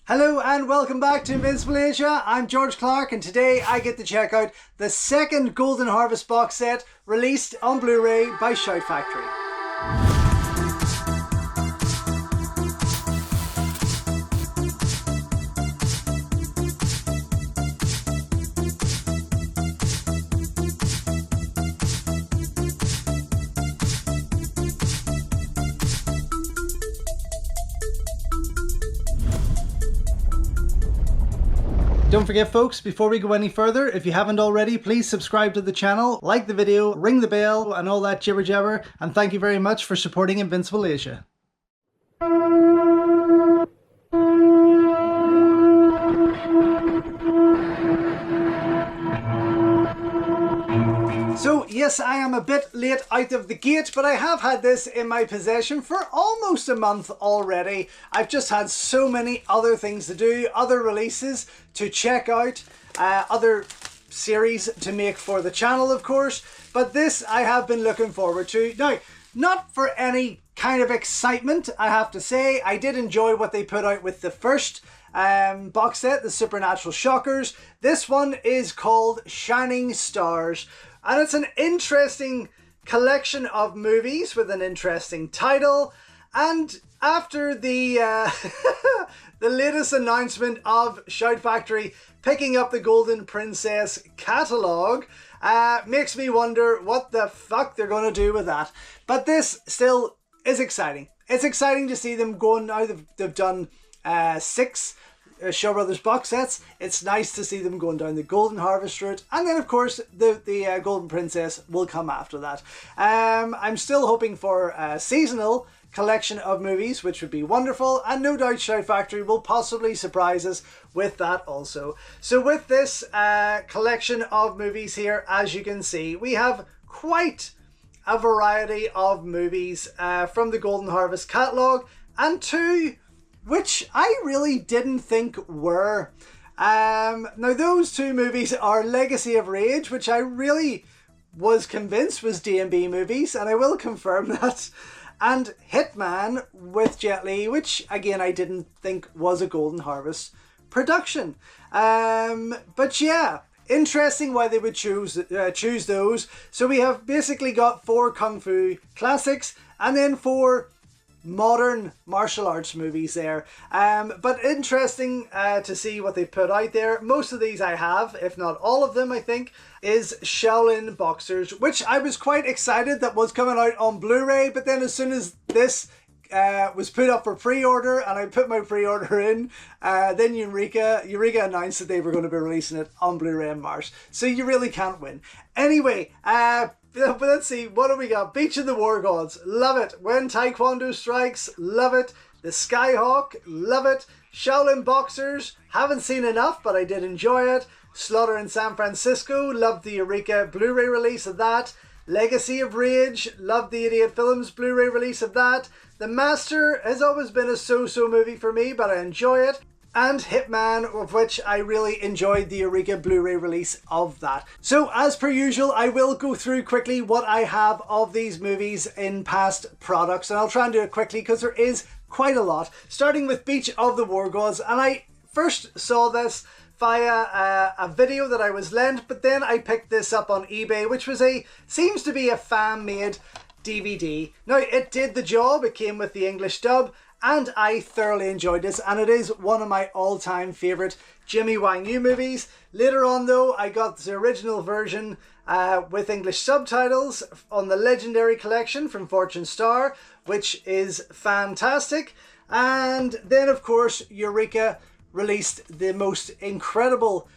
Hello and welcome back to Invincible Asia. I'm George Clark and today I get to check out the second Golden Harvest box set released on Blu-ray by Shout Factory. Don't forget folks, before we go any further, if you haven't already, please subscribe to the channel, like the video, ring the bell and all that jibber jabber, and thank you very much for supporting Invincible Asia. So yes, I am a bit late out of the gate, but I have had this in my possession for almost a month already. I've just had so many other things to do, other releases to check out, other series to make for the channel of course, but this I have been looking forward to. Now, not for any kind of excitement, I have to say. I did enjoy what they put out with the first box set, the Supernatural Shockers. This one is called Shining Stars. And it's an interesting collection of movies with an interesting title. And after the the latest announcement of Shout Factory picking up the Golden Princess catalogue, makes me wonder what the fuck they're going to do with that. But this still is exciting. It's exciting to see them going now. They've done 6 Shaw Brothers box sets. It's nice to see them going down the Golden Harvest route, and then of course the Golden Princess will come after that. I'm still hoping for a seasonal collection of movies, which would be wonderful, and no doubt Shout Factory will possibly surprise us with that also. So with this collection of movies here, as you can see, we have quite a variety of movies from the Golden Harvest catalogue, and 2 which I really didn't think were. Now those 2 movies are Legacy of Rage, which I really was convinced was D&B movies, and I will confirm that, and Hitman with Jet Li, which again I didn't think was a Golden Harvest production. But yeah, interesting why they would choose those. So we have basically got 4 Kung Fu classics and then 4 modern martial arts movies there, but interesting to see what they put out there. Most of these I have, if not all of them I think, is Shaolin Boxers, which I was quite excited that was coming out on Blu-ray, but then as soon as this was put up for pre-order and I put my pre-order in, then Eureka announced that they were going to be releasing it on Blu-ray in March, so you really can't win. Anyway, but let's see, what do we got? Beach of the War Gods, love it. When Taekwondo Strikes, love it. The Skyhawk, love it. Shaolin Boxers, haven't seen enough, but I did enjoy it. Slaughter in San Francisco, loved the Eureka Blu-ray release of that. Legacy of Rage, loved the Idiot Films Blu-ray release of that. The Master has always been a so-so movie for me, but I enjoy it. And Hitman, of which I really enjoyed the Eureka Blu-ray release of that. So as per usual, I will go through quickly what I have of these movies in past products, and I'll try and do it quickly because there is quite a lot. Starting with Beach of the War Gods, and I first saw this via a video that I was lent, but then I picked this up on eBay, which was seems to be a fan-made DVD. Now it did the job, it came with the English dub, and I thoroughly enjoyed this, and it is one of my all-time favourite Jimmy Wang Yu movies. Later on though, I got the original version with English subtitles on the Legendary Collection from Fortune Star, which is fantastic. And then of course Eureka released the most incredible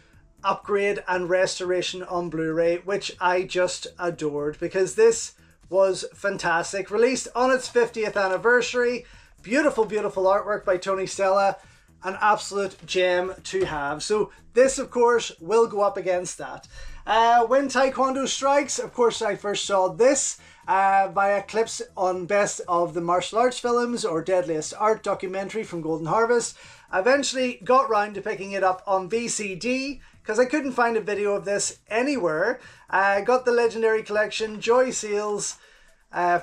upgrade and restoration on Blu-ray, which I just adored because this was fantastic. Released on its 50th anniversary. Beautiful, beautiful artwork by Tony Stella. An absolute gem to have. So this, of course, will go up against that. When Taekwondo Strikes, of course, I first saw this via clips on Best of the Martial Arts Films or Deadliest Art documentary from Golden Harvest. Eventually got round to picking it up on VCD because I couldn't find a video of this anywhere. Got the Legendary Collection, Joy Seals,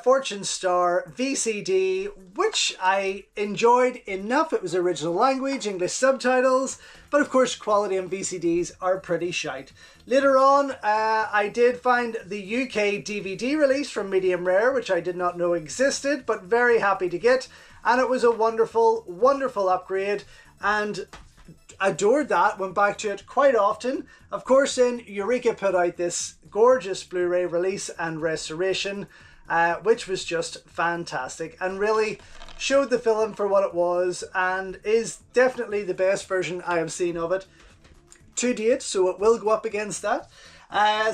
Fortune Star VCD, which I enjoyed enough. It was original language, English subtitles, but of course quality on VCDs are pretty shite. Later on, I did find the UK DVD release from Medium Rare, which I did not know existed, but very happy to get. And it was a wonderful, wonderful upgrade, and adored that, went back to it quite often. Of course, then Eureka put out this gorgeous Blu-ray release and restoration, which was just fantastic and really showed the film for what it was, and is definitely the best version I have seen of it to date, so it will go up against that.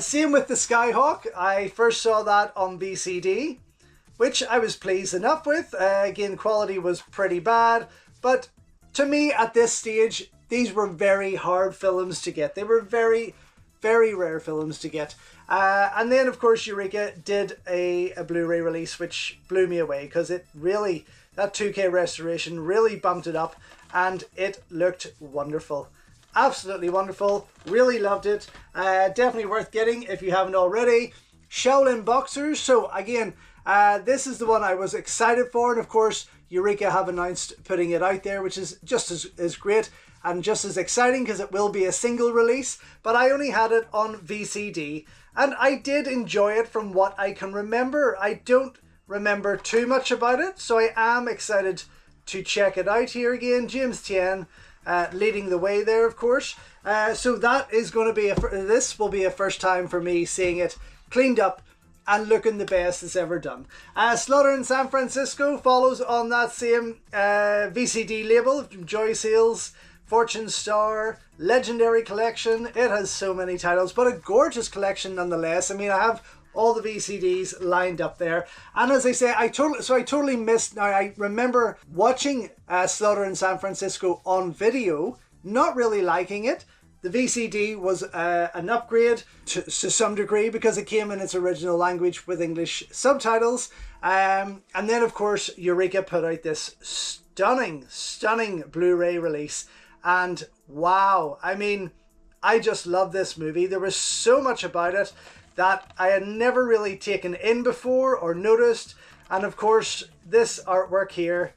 Same with the Skyhawk. I first saw that on VCD, which I was pleased enough with. Again, quality was pretty bad, but to me at this stage, these were very hard films to get. They were very, very rare films to get. And then, of course, Eureka did a Blu-ray release, which blew me away because it really, that 2K restoration really bumped it up and it looked wonderful. Absolutely wonderful. Really loved it. Definitely worth getting if you haven't already. Shaolin Boxers. So again, this is the one I was excited for. And of course, Eureka have announced putting it out there, which is just as great and just as exciting because it will be a single release. But I only had it on VCD. And I did enjoy it from what I can remember. I don't remember too much about it, so I am excited to check it out here again. James Tien leading the way there, of course. So that is going to be, this will be a first time for me seeing it cleaned up and looking the best it's ever done. Slaughter in San Francisco follows on that same VCD label from Joy Sales. Fortune Star, Legendary Collection. It has so many titles, but a gorgeous collection nonetheless. I mean, I have all the VCDs lined up there. And as I say, I totally missed. Now, I remember watching Slaughter in San Francisco on video, not really liking it. The VCD was an upgrade to some degree because it came in its original language with English subtitles. And then, of course, Eureka put out this stunning, stunning Blu-ray release. And wow, I mean, I just love this movie. There was so much about it that I had never really taken in before or noticed. And of course, this artwork here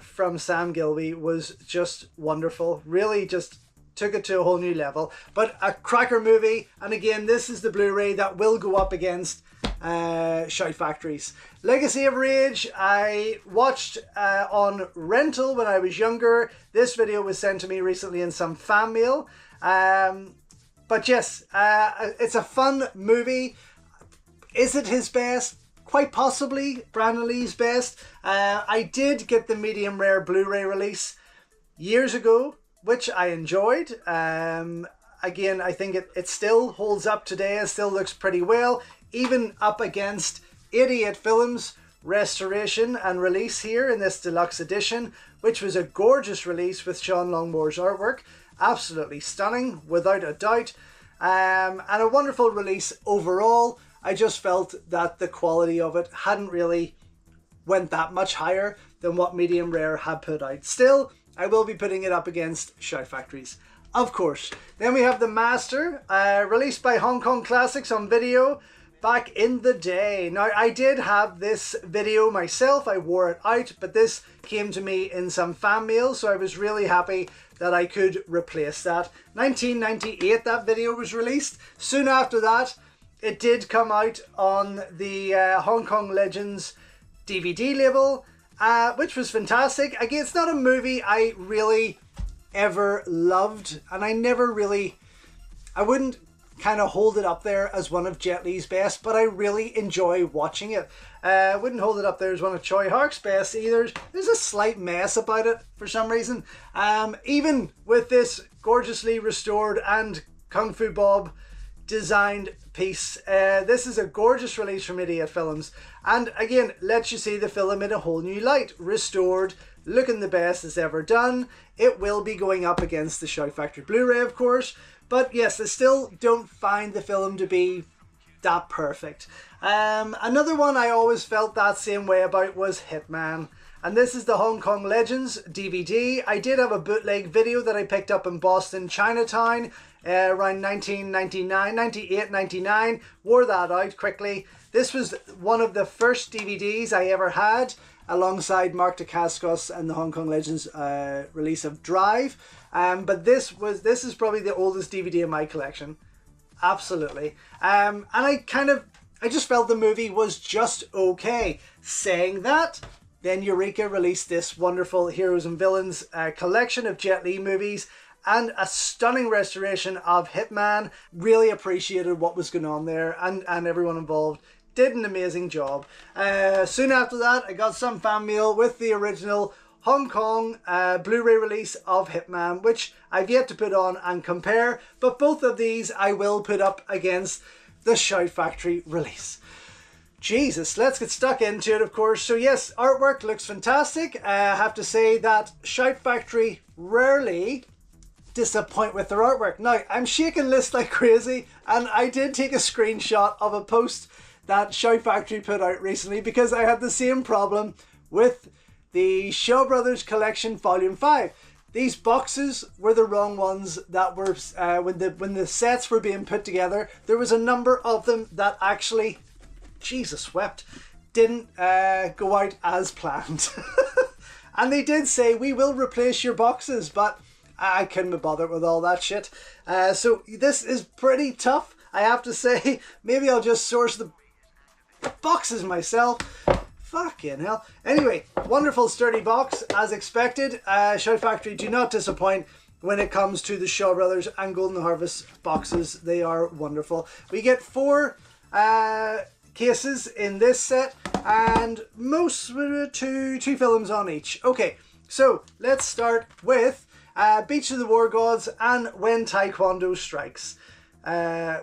from Sam Gilby was just wonderful. Really just took it to a whole new level. But a cracker movie. And again, this is the Blu-ray that will go up against Shout Factory's Legacy of Rage. I watched on rental when I was younger. This video was sent to me recently in some fan mail. But yes, it's a fun movie. Is it his best? Quite possibly Brandon Lee's best. I did get the medium rare Blu-ray release years ago, which I enjoyed. Again, I think it still holds up today. It still looks pretty well, even up against 88 Films restoration and release here in this deluxe edition, which was a gorgeous release with Sean Longmore's artwork. Absolutely stunning, without a doubt. And a wonderful release overall. I just felt that the quality of it hadn't really went that much higher than what Medium Rare had put out. Still, I will be putting it up against Shout Factory's, of course. Then we have The Master, released by Hong Kong Classics on video back in the day. Now, I did have this video myself. I wore it out, but this came to me in some fan mail, so I was really happy that I could replace that. 1998, that video was released. Soon after that, it did come out on the Hong Kong Legends DVD label, which was fantastic. Again, it's not a movie I really ever loved, and I wouldn't kind of hold it up there as one of Jet Li's best, but I really enjoy watching it. I wouldn't hold it up there as one of Choi Hark's best either. There's a slight mess about it for some reason. Even with this gorgeously restored and Kung Fu Bob designed piece, this is a gorgeous release from Idiot Films, and again lets you see the film in a whole new light, restored, looking the best it's ever done. It will be going up against the Shout Factory Blu-ray, of course, but yes, I still don't find the film to be that perfect. Another one I always felt that same way about was Hitman, and this is the Hong Kong Legends DVD. I did have a bootleg video that I picked up in Boston, Chinatown, around 1999, 98, 99, wore that out quickly, This was one of the first DVDs I ever had, alongside Mark Dacascos and the Hong Kong Legends release of Drive. But this is probably the oldest DVD in my collection. Absolutely. And I just felt the movie was just okay. Saying that, then Eureka released this wonderful Heroes and Villains collection of Jet Li movies and a stunning restoration of Hitman. Really appreciated what was going on there, and everyone involved did an amazing job. Soon after that, I got some fan mail with the original Hong Kong Blu-ray release of Hitman, which I've yet to put on and compare, but both of these I will put up against the Shout Factory release. Jesus, let's get stuck into it, of course. So yes, artwork looks fantastic. I have to say that Shout Factory rarely disappoint with their artwork. Now, I'm shaking this like crazy, and I did take a screenshot of a post that Shout Factory put out recently, because I had the same problem with the Shaw Brothers Collection Volume 5. These boxes were the wrong ones that were, when the sets were being put together, there was a number of them that actually, Jesus wept, didn't go out as planned. And they did say, we will replace your boxes, but I couldn't be bothered with all that shit. So this is pretty tough, I have to say. Maybe I'll just source the boxes myself. Fucking hell. Anyway, wonderful sturdy box as expected. Shout Factory do not disappoint when it comes to the Shaw Brothers and Golden Harvest boxes. They are wonderful. We get 4 cases in this set, and most two films on each. Okay, so let's start with Beach of the War Gods and When Taekwondo Strikes,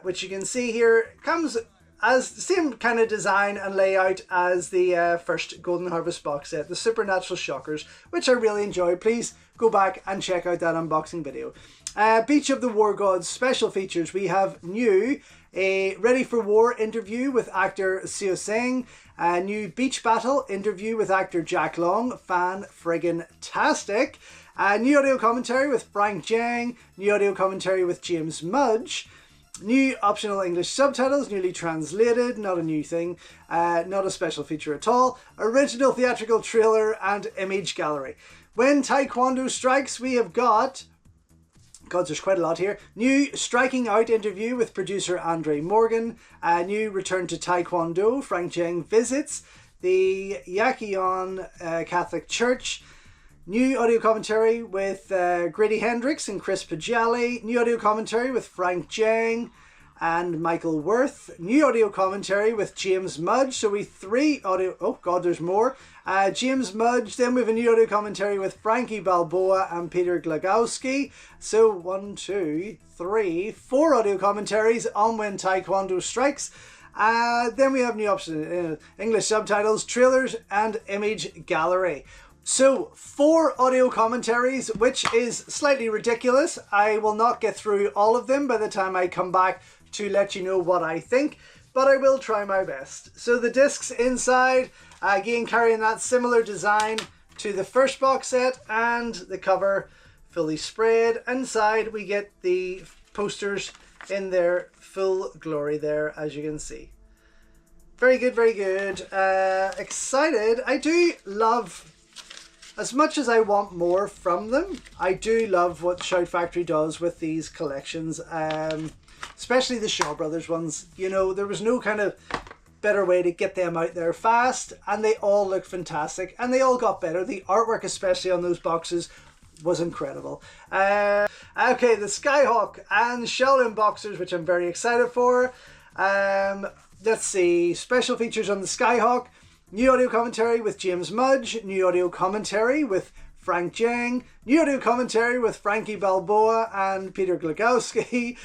which you can see here comes as the same kind of design and layout as the first Golden Harvest box set, the Supernatural Shockers, which I really enjoyed. Please go back and check out that unboxing video. Beach of the War Gods special features. We have new a Ready for War interview with actor Seo Seng, a new Beach Battle interview with actor Jack Long, fan friggin' tastic, a new audio commentary with Frank Jiang, new audio commentary with James Mudge, new optional English subtitles, newly translated, not a new thing, not a special feature at all, original theatrical trailer and image gallery. When Taekwondo Strikes, we have got, God, there's quite a lot here, new Striking Out interview with producer Andre Morgan, a new Return to Taekwondo, Frank Jiang visits the Yakion Catholic Church, new audio commentary with Grady Hendrix and Chris Paggiali. New audio commentary with Frank Jiang and Michael Worth. New audio commentary with James Mudge. So we 3 audio... Oh, God, there's more. James Mudge. Then we have a new audio commentary with Frankie Balboa and Peter Glagowski. So 1, 2, 3, 4 audio commentaries on When Taekwondo Strikes. Then we have new options, English subtitles, trailers and image gallery. So 4 audio commentaries, which is slightly ridiculous. I will not get through all of them by the time I come back to let you know what I think, but I will try my best. So the discs inside, again carrying that similar design to the first box set, and the cover fully sprayed. Inside we get the posters in their full glory there, as you can see. Very good, very good. Excited. I do love... As much as I want more from them, I do love what Shout Factory does with these collections, especially the Shaw Brothers ones. You know, there was no kind of better way to get them out there fast, and they all look fantastic, and they all got better. The artwork, especially on those boxes, was incredible. Okay, the Skyhawk and Shaolin boxers, which I'm very excited for. Let's see, special features on the Skyhawk. New audio commentary with James Mudge, new audio commentary with Frank Jiang, new audio commentary with Frankie Balboa and Peter Glagowski,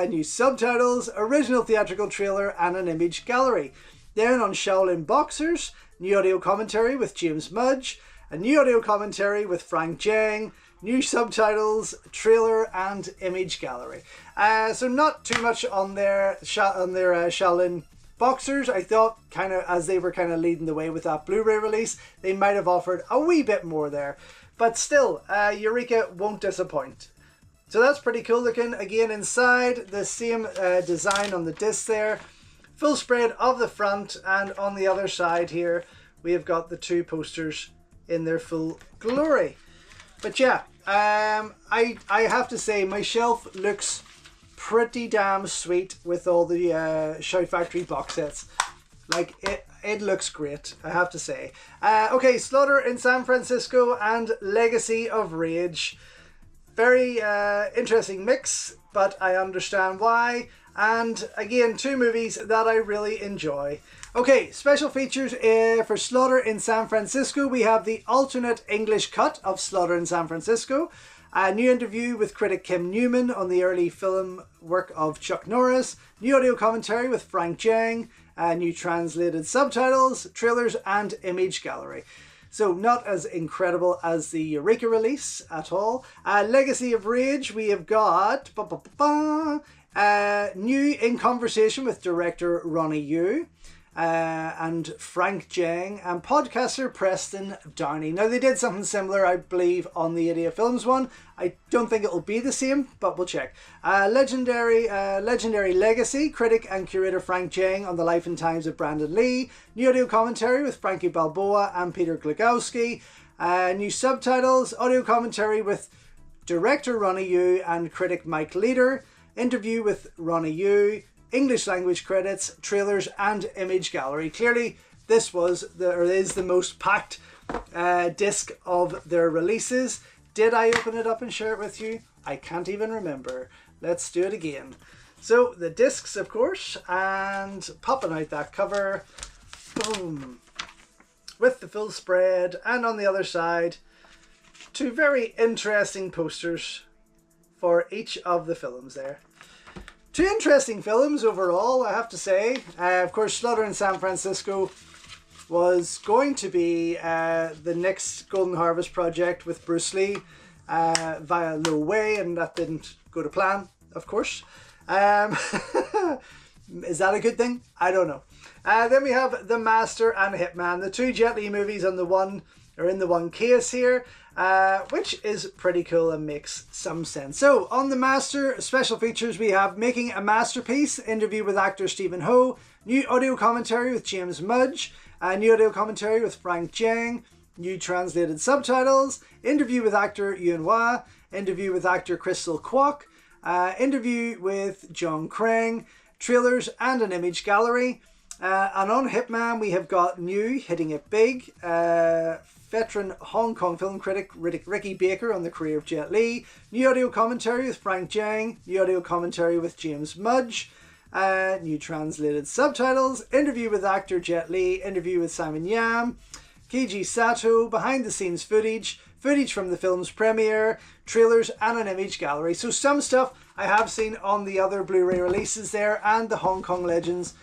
new subtitles, original theatrical trailer and an image gallery. Then on Shaolin Boxers, new audio commentary with James Mudge, a new audio commentary with Frank Jiang, new subtitles, trailer and image gallery. So not too much on their Shaolin Boxers. I thought, kind of as they were kind of leading the way with that Blu-ray release, they might have offered a wee bit more there, but still, Eureka won't disappoint. So that's pretty cool looking. Again, inside the same design on the disc there. full spread of the front, and on the other side here we have got the two posters in their full glory. But yeah, I have to say my shelf looks pretty damn sweet with all the Shout Factory box sets. Like, it looks great, I have to say. Okay, Slaughter in San Francisco and Legacy of Rage. Very interesting mix, but I understand why. And again, two movies that I really enjoy. Okay, special features for Slaughter in San Francisco. We have the alternate English cut of Slaughter in San Francisco. A new interview with critic Kim Newman on the early film work of Chuck Norris. New audio commentary with Frank Jang. New translated subtitles, trailers and image gallery. So not as incredible as the Eureka release at all. Legacy of Rage, we have got new in conversation with director Ronnie Yu and Frank Jang and podcaster Preston Downey. Now they did something similar, I believe, on the Idiot Films one. I don't think it'll be the same, but we'll check. Legendary Legacy, critic and curator Frank Jang on the life and times of Brandon Lee. New audio commentary with Frankie Balboa and Peter Glogowski. New subtitles, audio commentary with director Ronnie Yu and critic Mike Leader. Interview with Ronnie Yu. English language credits, trailers and image gallery. Clearly this is the most packed disc of their releases. Did I open it up and share it with you? I can't even remember. Let's do it again. So the discs, of course, and popping out that cover, boom, with the full spread, and on the other side two very interesting posters for each of the films there. Two interesting films overall, I have to say. Of course, Slaughter in San Francisco was going to be the next Golden Harvest project with Bruce Lee via No Way, and that didn't go to plan, of course. Is that a good thing? I don't know. Then we have The Master and Hitman, the two Jet Li movies on the one, or in the one case here. Which is pretty cool and makes some sense. So on The Master, special features we have Making a Masterpiece, interview with actor Stephen Ho, new audio commentary with James Mudge, new audio commentary with Frank Jang, new translated subtitles, interview with actor Yuen Wah, interview with actor Crystal Kwok, interview with John Crane, trailers and an image gallery. And on Hitman we have got new Hitting It Big, veteran Hong Kong film critic Ricky Baker on the career of Jet Li, new audio commentary with Frank Jang, new audio commentary with James Mudge, new translated subtitles, interview with actor Jet Li, interview with Simon Yam, Keiji Sato, behind the scenes footage from the film's premiere, trailers and an image gallery. So some stuff I have seen on the other Blu-ray releases there and the Hong Kong Legends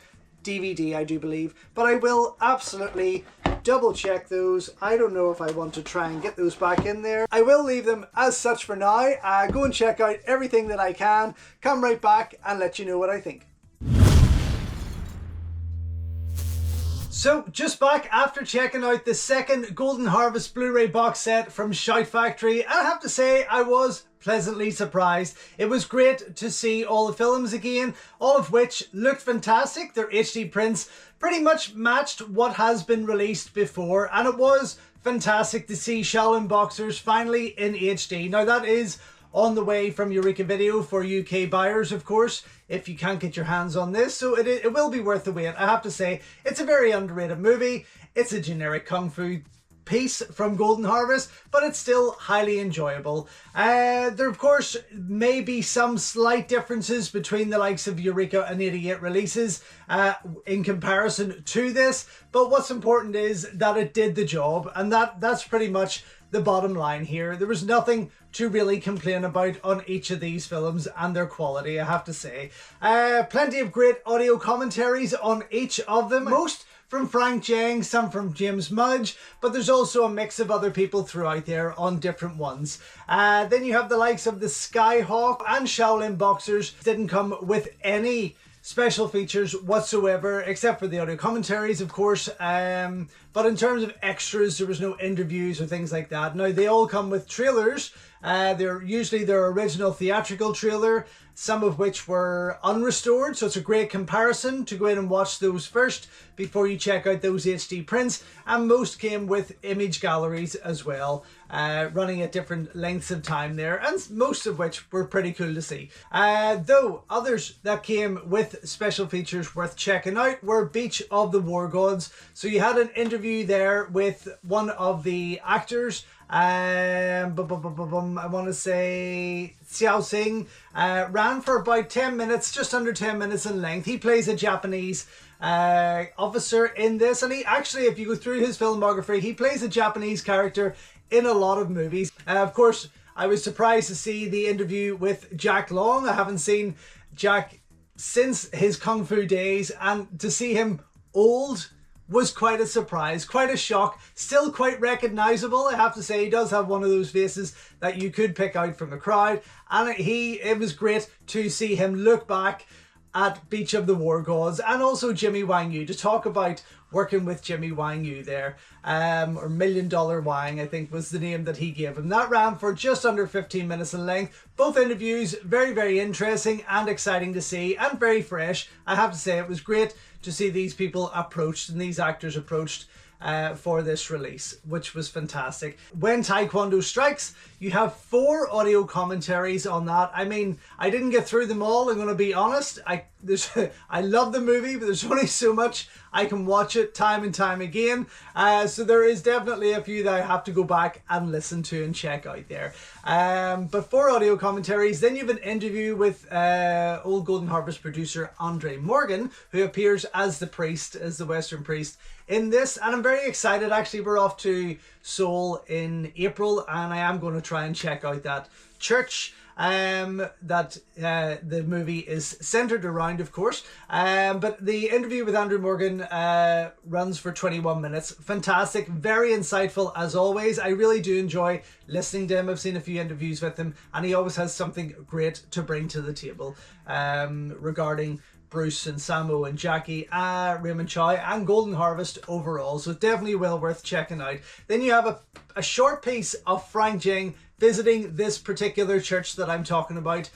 DVD, I do believe, but I will absolutely double check those. I don't know if I want to try and get those back in there. I will leave them as such for now. Go and check out everything that I can, come right back and let you know what I think. So just back after checking out the second Golden Harvest Blu-ray box set from Shout Factory, I have to say I was pleasantly surprised. It was great to see all the films again, all of which looked fantastic. Their HD prints pretty much matched what has been released before, and it was fantastic to see Shaolin Boxers finally in HD. Now that is on the way from Eureka Video for UK buyers, of course, if you can't get your hands on this, so it will be worth the wait. I have to say, it's a very underrated movie. It's a generic kung fu piece from Golden Harvest, but it's still highly enjoyable. There of course may be some slight differences between the likes of Eureka and 88 releases in comparison to this, but what's important is that it did the job, and that's pretty much the bottom line here. There was nothing to really complain about on each of these films and their quality, I have to say. Plenty of great audio commentaries on each of them. Most from Frank Jang, some from James Mudge, but there's also a mix of other people throughout there on different ones. Then you have the likes of the Skyhawk and Shaolin Boxers. Didn't come with any special features whatsoever, except for the audio commentaries, of course. But in terms of extras, there was no interviews or things like that. Now, they all come with trailers They're usually their original theatrical trailer, some of which were unrestored, so it's a great comparison to go in and watch those first before you check out those HD prints, and most came with image galleries as well, running at different lengths of time there, and most of which were pretty cool to see. Though others that came with special features worth checking out were Beach of the War Gods. So you had an interview there with one of the actors, I want to say Xiao Xing, ran for about 10 minutes, just under 10 minutes in length. He plays a Japanese officer in this, and he actually, if you go through his filmography, he plays a Japanese character in a lot of movies. Of course, I was surprised to see the interview with Jack Long. I haven't seen Jack since his Kung Fu days, and to see him old was quite a surprise, quite a shock. Still quite recognizable, I have to say. He does have one of those faces that you could pick out from the crowd, and it was great to see him look back at Beach of the War Gods, and also Jimmy Wang Yu, to talk about working with Jimmy Wang Yu there, or $1 Million Wang, I think was the name that he gave him. That ran for just under 15 minutes in length. Both interviews very, very interesting and exciting to see, and very fresh. I have to say, it was great to see these people approached and these actors approached for this release, which was fantastic. When Taekwondo Strikes, you have 4 audio commentaries on that. I mean, I didn't get through them all, I'm going to be honest. I love the movie, but there's only so much I can watch it time and time again. So there is definitely a few that I have to go back and listen to and check out there. But 4 audio commentaries. Then you have an interview with old Golden Harvest producer Andre Morgan, who appears as the priest, as the Western priest in this. And I'm very excited. Actually, we're off to Seoul in April, and I am going to try and check out that church that the movie is centered around, of course. But the interview with Andrew Morgan runs for 21 minutes. Fantastic, very insightful as always. I really do enjoy listening to him. I've seen a few interviews with him, and he always has something great to bring to the table regarding Bruce and Samo and Jackie, Raymond Chow, and Golden Harvest overall. So definitely well worth checking out. Then you have a short piece of Frank Jing visiting this particular church that I'm talking about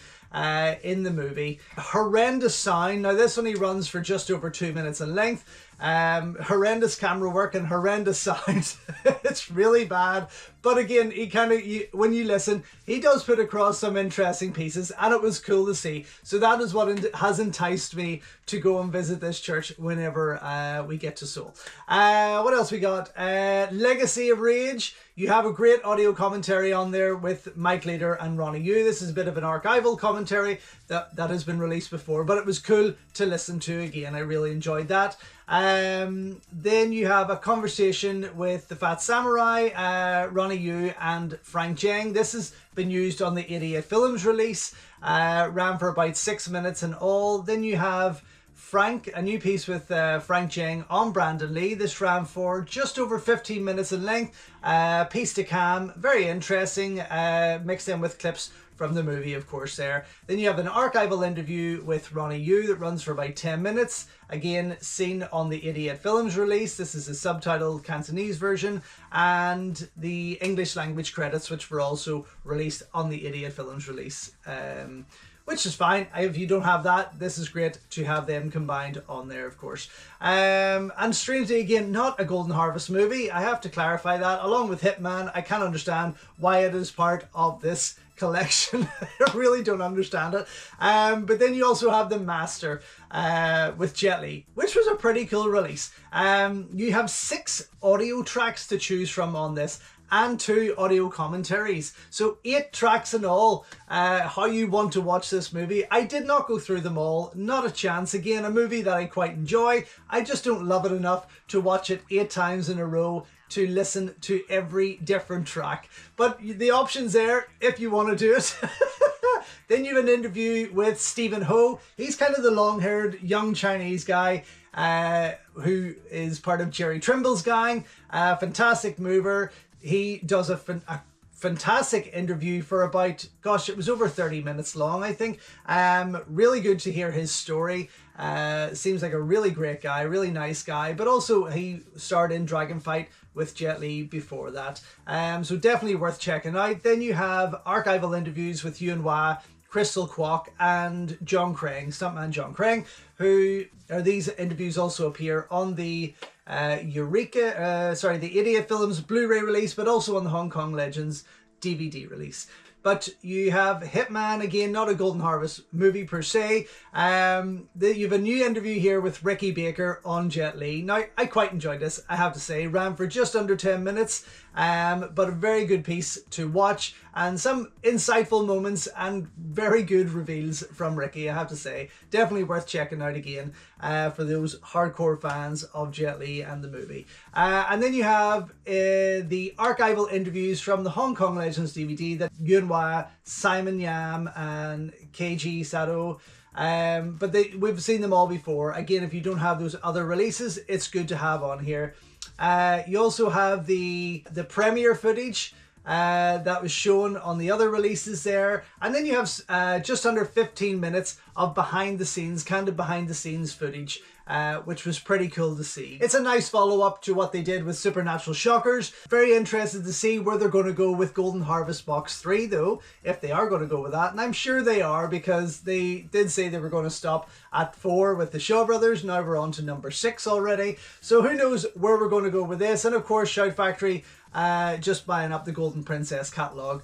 in the movie. Horrendous sound. Now this only runs for just over 2 minutes in length. Horrendous camera work and horrendous sound. It's really bad, but again, he when you listen, he does put across some interesting pieces, and it was cool to see. So that is what has enticed me to go and visit this church whenever we get to Seoul. What else we got? Legacy of Rage. You have a great audio commentary on there with Mike Leader and Ronnie Yu. This is a bit of an archival commentary that has been released before, but it was cool to listen to again. I really enjoyed that. Then you have a conversation with the Fat Samurai, Ronnie Yu and Frank Jing. This has been used on the 88 Films release, ran for about 6 minutes in all. Then you have a new piece with Frank Jing on Brandon Lee. This ran for just over 15 minutes in length. Piece to cam, very interesting, mixed in with clips from the movie, of course, there. Then you have an archival interview with Ronnie Yu that runs for about 10 minutes. Again, seen on the 88 Films release. This is a subtitled Cantonese version, and the English language credits, which were also released on the 88 Films release. Which is fine. If you don't have that, this is great to have them combined on there, of course. And strangely, again, not a Golden Harvest movie. I have to clarify that. Along with Hitman, I can't understand why it is part of this collection. I really don't understand it. But then you also have The Master with Jet Li, which was a pretty cool release. You have 6 audio tracks to choose from on this, and 2 audio commentaries. So 8 tracks in all, how you want to watch this movie. I did not go through them all, not a chance. Again, a movie that I quite enjoy. I just don't love it enough to watch it 8 times in a row, to listen to every different track. But the option's there if you want to do it. Then you have an interview with Stephen Ho. He's kind of the long-haired young Chinese guy who is part of Jerry Trimble's gang. Fantastic mover. He does a fantastic interview for about, gosh, it was over 30 minutes long, I think. Really good to hear his story. Seems like a really great guy, really nice guy. But also he starred in Dragon Fight with Jet Li before that. So definitely worth checking out. Then you have archival interviews with Yuen Wah, Crystal Kwok and John Crane, stuntman John Crane, who are these interviews also appear on the the Idiot Films Blu-ray release, but also on the Hong Kong Legends DVD release. But you have Hitman, again, not a Golden Harvest movie per se. You have a new interview here with Ricky Baker on Jet Li. Now, I quite enjoyed this, I have to say. Ran for just under 10 minutes, but a very good piece to watch. And some insightful moments and very good reveals from Ricky, I have to say. Definitely worth checking out again for those hardcore fans of Jet Li and the movie. And then you have the archival interviews from the Hong Kong Legends DVD that Yuen Wah, Simon Yam and KG Sato, but we've seen them all before. Again, if you don't have those other releases, it's good to have on here. You also have the premiere footage that was shown on the other releases there, and then you have just under 15 minutes of behind the scenes footage, which was pretty cool to see. It's a nice follow-up to what they did with Supernatural Shockers. Very interested to see where they're going to go with Golden Harvest Box 3 though, if they are going to go with that, and I'm sure they are, because they did say they were going to stop at 4 with the Shaw Brothers. Now we're on to number 6 already, so who knows where we're going to go with this. And of course Shout Factory just buying up the Golden Princess catalogue.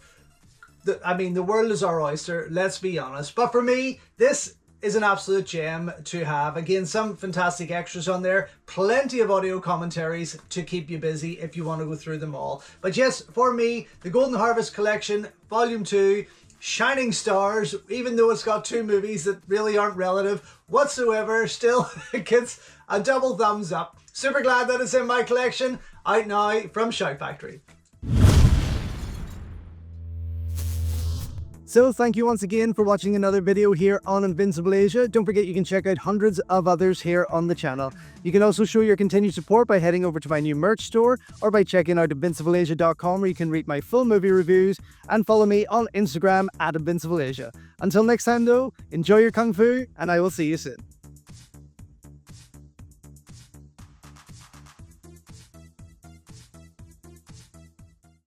I mean, the world is our oyster, let's be honest. But for me, this is an absolute gem to have. Again, some fantastic extras on there, plenty of audio commentaries to keep you busy if you want to go through them all. But yes, for me, the Golden Harvest Collection Volume 2, shining stars, even though it's got 2 movies that really aren't relative whatsoever, still it gets a double thumbs up. Super glad that it's in my collection, out now from Shout Factory. So thank you once again for watching another video here on Invincible Asia. Don't forget you can check out hundreds of others here on the channel. You can also show your continued support by heading over to my new merch store or by checking out invincibleasia.com, where you can read my full movie reviews, and follow me on Instagram at InvincibleAsia. Until next time though, enjoy your Kung Fu and I will see you soon.